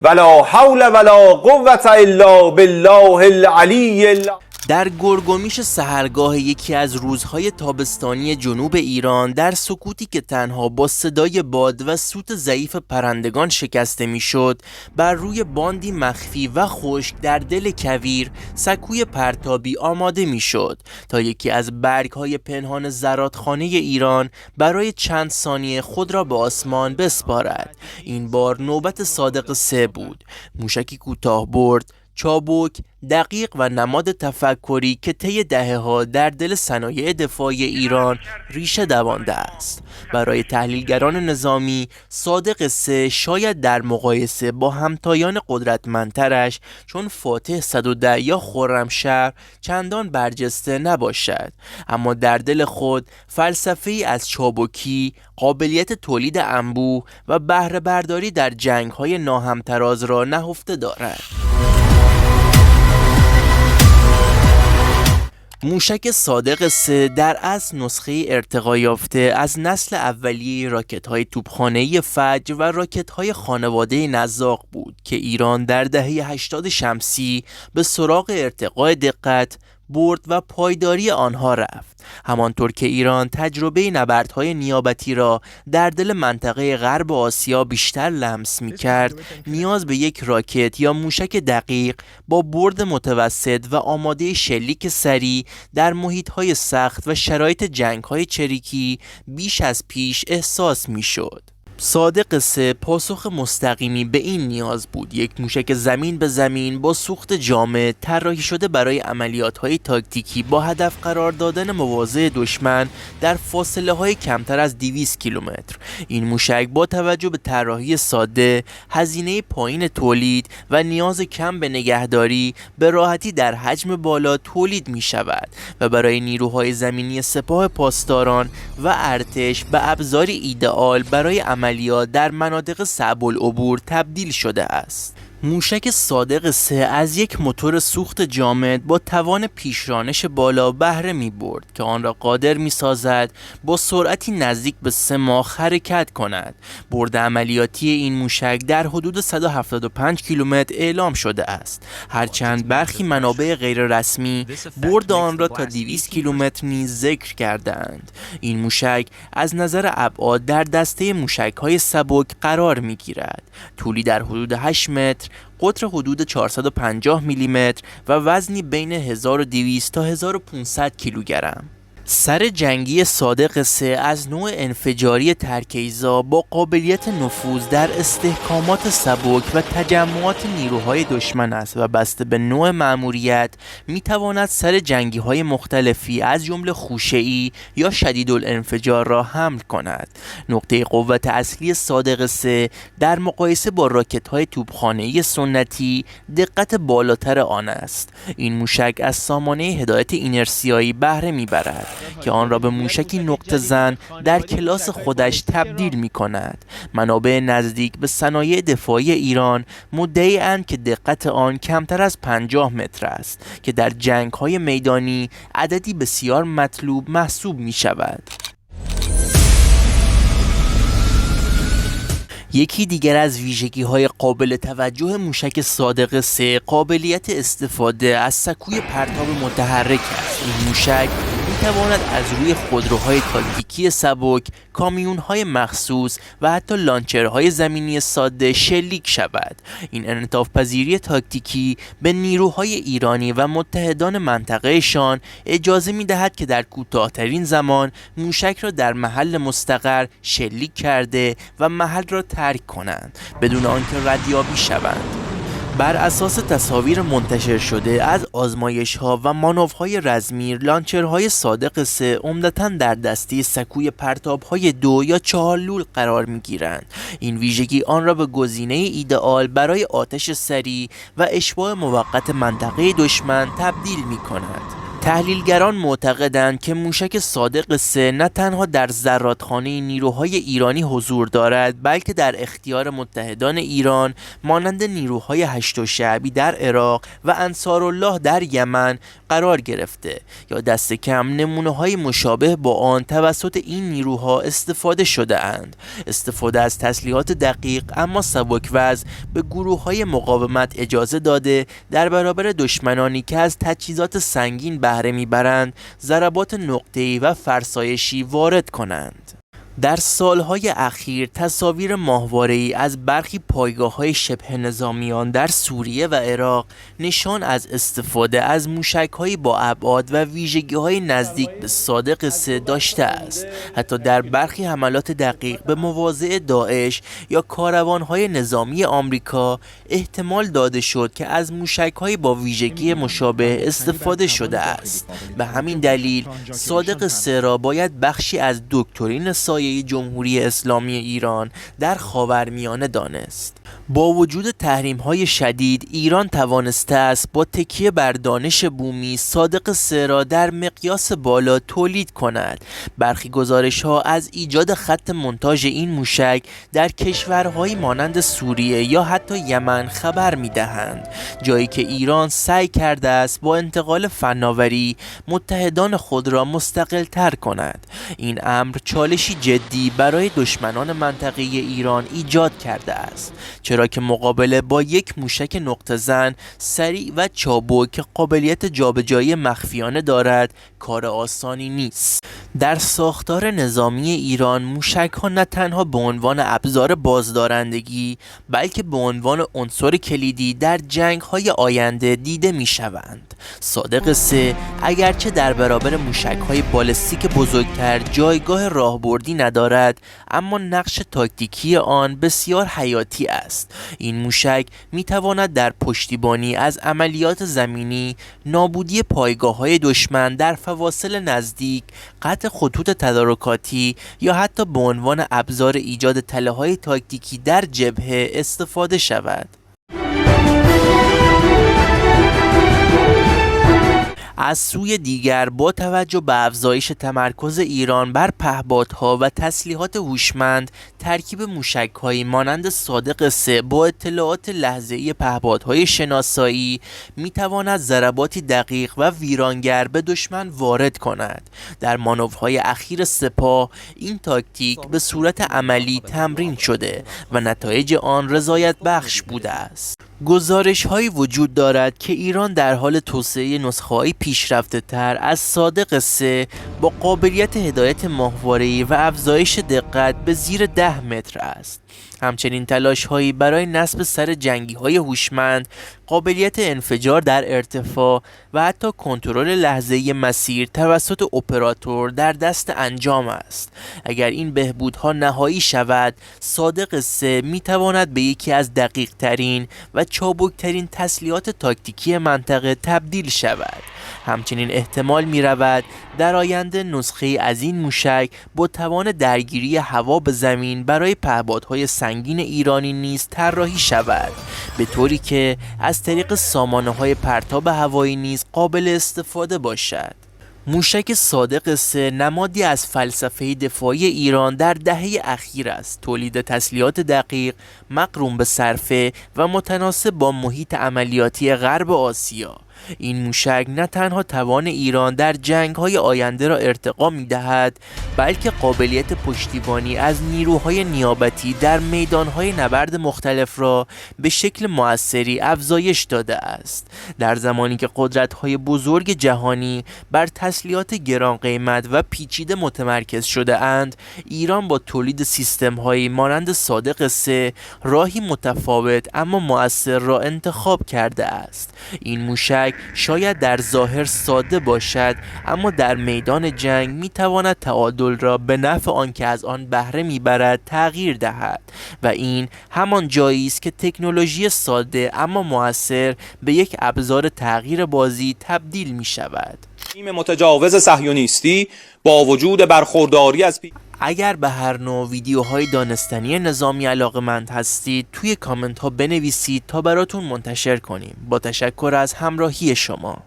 ولا حول ولا قوة الا بالله العلی در گرگومیش سحرگاه یکی از روزهای تابستانی جنوب ایران، در سکوتی که تنها با صدای باد و سوت ضعیف پرندگان شکسته میشد، بر روی باندی مخفی و خشک در دل کویر سکوی پرتابی آماده میشد تا یکی از برگهای پنهان زرادخانه ایران برای چند ثانیه خود را به آسمان بسپارد. این بار نوبت صادق 3 بود. موشکی کوتاه برد، چابک، دقیق و نماد تفکری که طی دهه‌ها در دل صنایع دفاعی ایران ریشه دوانده است. برای تحلیلگران نظامی، صادق 3 شاید در مقایسه با همتایان قدرتمندترش چون فاتح 110 یا خرمشهر چندان برجسته نباشد، اما در دل خود فلسفه‌ای از چابکی، قابلیت تولید انبوه و بهره برداری در جنگ‌های ناهمتراز را نهفته دارد. موشک صادق 3 در اصل نسخه ارتقا یافته از نسل اولیه راکت‌های توپخانه‌ای فجر و راکت‌های خانواده نزاق بود که ایران در دهه 80 شمسی به سراغ ارتقاء دقت، برد و پایداری آنها رفت. همانطور که ایران تجربه نبردهای نیابتی را در دل منطقه غرب آسیا بیشتر لمس می‌کرد، نیاز به یک راکت یا موشک دقیق با برد متوسط و آماده شلیک سریع در محیط‌های سخت و شرایط جنگ‌های چریکی بیش از پیش احساس می‌شد. صادق 3 پاسخ مستقیمی به این نیاز بود. یک موشک زمین به زمین با سوخت جامد طراحی شده برای عملیات‌های تاکتیکی با هدف قرار دادن مواضع دشمن در فاصله‌های کمتر از 200 کیلومتر. این موشک با توجه به طراحی ساده، هزینه پایین تولید و نیاز کم به نگهداری به راحتی در حجم بالا تولید می‌شود و برای نیروهای زمینی سپاه پاسداران و ارتش به ابزاری ایدئال برای عملیات در مناطق صعب العبور تبدیل شده است. موشک صادق 3 از یک موتور سوخت جامد با توان پیشرانش بالا بهره می برد که آن را قادر می سازد با سرعتی نزدیک به 3 ماخ حرکت کند. برد عملیاتی این موشک در حدود 175 کیلومتر اعلام شده است، هرچند برخی منابع غیررسمی برد آن را تا 200 کیلومتر نیز ذکر کردند. این موشک از نظر ابعاد در دسته موشک‌های سبک قرار می گیرد. طولی در حدود 8 متر، قطر حدود 450 میلیمتر و وزنی بین 1200 تا 1500 کیلوگرم. سر جنگی صادق 3 از نوع انفجاری ترکیزا با قابلیت نفوذ در استحکامات سبک و تجمعات نیروهای دشمن است و بسته به نوع مأموریت میتواند سر جنگی های مختلفی از جمله خوشه‌ای یا شدیدالانفجار را حمل کند. نقطه قوت اصلی صادق 3 در مقایسه با راکت های توپخانه‌ای سنتی دقت بالاتر آن است. این موشک از سامانه هدایت اینرسیایی بهره میبرد که آن را به موشکی نقطه زن در کلاس خودش تبدیل می کند. منابع نزدیک به صنایع دفاعی ایران مدعی اند که دقت آن کمتر از 50 متر است که در جنگ‌های میدانی عددی بسیار مطلوب محسوب می شود. یکی دیگر از ویژگی‌های قابل توجه موشک صادق 3 قابلیت استفاده از سکوی پرتاب متحرک است. این موشک می‌تواند از روی خودروهای تاکتیکی سبک، کامیون‌های مخصوص و حتی لانچرهای زمینی ساده شلیک شود. این انعطاف پذیری تاکتیکی به نیروهای ایرانی و متحدان منطقه‌شان اجازه می‌دهد که در کوتاه‌ترین زمان موشک را در محل مستقر شلیک کرده و محل را ترک کنند بدون آنکه ردیابی شوند. بر اساس تصاویر منتشر شده از آزمایش‌ها و مانورهای رزمی، لانچرهای صادق 3 عمدتاً در دسته سکوی پرتاب‌های 2 یا 4 لول قرار می‌گیرند. این ویژگی آن را به گزینه ایدئال برای آتش سریع و اشباع موقت منطقه دشمن تبدیل می‌کند. تحلیلگران معتقدند که موشک صادق 3 نه تنها در زرادخانه نیروهای ایرانی حضور دارد، بلکه در اختیار متحدان ایران مانند نیروهای هشت شعبی در عراق و انصارالله در یمن قرار گرفته یا دست کم نمونه‌های مشابه با آن توسط این نیروها استفاده شده اند. استفاده از تسلیحات دقیق اما سبک‌وزن به گروه‌های مقاومت اجازه داده در برابر دشمنانی که از تجهیزات سنگین بهره می‌برند ضربات نقطه‌ای و فرسایشی وارد کنند. در سالهای اخیر تصاویر ماهواره‌ای از برخی پایگاه‌های شبه نظامیان در سوریه و عراق نشان از استفاده از موشک‌های با ابعاد و ویژگی‌های نزدیک به صادق 3 داشته است. حتی در برخی حملات دقیق به مواضع داعش یا کاروان‌های نظامی آمریکا احتمال داده شد که از موشک‌های با ویژگی مشابه استفاده شده است. به همین دلیل صادق 3 را باید بخشی از دکترین سایه جمهوری اسلامی ایران در خاورمیانه دانست. با وجود تحریم‌های شدید، ایران توانسته است با تکیه بر دانش بومی صادق 3 را در مقیاس بالا تولید کند. برخی گزارش‌ها از ایجاد خط مونتاژ این موشک در کشورهایی مانند سوریه یا حتی یمن خبر می‌دهند، جایی که ایران سعی کرده است با انتقال فناوری متحدان خود را مستقل‌تر کند. این امر چالشی جدی برای دشمنان منطقه‌ای ایران ایجاد کرده است، چرا که مقابله با یک موشک نقطه زن سریع و چابک که قابلیت جابجایی مخفیانه دارد کار آسانی نیست. در ساختار نظامی ایران موشک‌ها نه تنها به عنوان ابزار بازدارندگی بلکه به عنوان عنصر کلیدی در جنگ‌های آینده دیده می‌شوند. صادق 3 اگرچه در برابر موشک‌های بالستیک بزرگتر جایگاه راهبردی ندارد، اما نقش تاکتیکی آن بسیار حیاتی است. این موشک می‌تواند در پشتیبانی از عملیات زمینی، نابودی پایگاه‌های دشمن در فواصل نزدیک، قطع خطوط تدارکاتی یا حتی به عنوان ابزار ایجاد تله‌های تاکتیکی در جبهه استفاده شود. از سوی دیگر با توجه به افزایش تمرکز ایران بر پهپادها و تسلیحات هوشمند، ترکیب موشک‌هایی مانند صادق 3 با اطلاعات لحظه‌ای پهپادهای شناسایی می‌تواند ضرباتی دقیق و ویرانگر به دشمن وارد کند. در مانورهای اخیر سپاه این تاکتیک به صورت عملی تمرین شده و نتایج آن رضایت بخش بوده است. گزارش‌هایی وجود دارد که ایران در حال توسعه نسخه‌های پیشرفته‌تر از صادق 3 با قابلیت هدایت ماهواره‌ای و افزایش دقت به زیر 10 متر است. همچنین تلاش‌هایی برای نصب سر جنگی‌های هوشمند، قابلیت انفجار در ارتفاع و حتی کنترل لحظه‌ای مسیر توسط اپراتور در دست انجام است. اگر این بهبودها نهایی شود، صادق 3 می‌تواند به یکی از دقیق‌ترین و چابکترین تسلیحات تاکتیکی منطقه تبدیل شود. همچنین احتمال می‌رود در آینده نسخه از این موشک با توان درگیری هوا به زمین برای پهپادهای سنگین ایرانی نیز طراحی شود، به طوری که از طریق سامانه‌های پرتاب هوایی نیز قابل استفاده باشد. موشک صادق 3 نمادی از فلسفه دفاعی ایران در دهه اخیر است. تولید تسلیحات دقیق، مقرون به صرفه و متناسب با محیط عملیاتی غرب آسیا. این موشک نه تنها توان ایران در جنگ‌های آینده را ارتقا می‌دهد، بلکه قابلیت پشتیبانی از نیروهای نیابتی در میدان‌های نبرد مختلف را به شکل مؤثری افزایش داده است. در زمانی که قدرت‌های بزرگ جهانی بر تسلیحات گران قیمت و پیچیده متمرکز شده اند، ایران با تولید سیستم‌هایی مانند صادق 3 راهی متفاوت اما مؤثر را انتخاب کرده است. این موشک شاید در ظاهر ساده باشد، اما در میدان جنگ میتواند تعادل را به نفع آن که از آن بهره میبرد تغییر دهد و این همان جایی است که تکنولوژی ساده اما مؤثر به یک ابزار تغییر بازی تبدیل می شود. تیم متجاوز صهیونیستی با وجود برخورداری از اگر به هر نوع ویدیوهای دانستنی نظامی علاقه‌مند هستید توی کامنت ها بنویسید تا براتون منتشر کنیم. با تشکر از همراهی شما.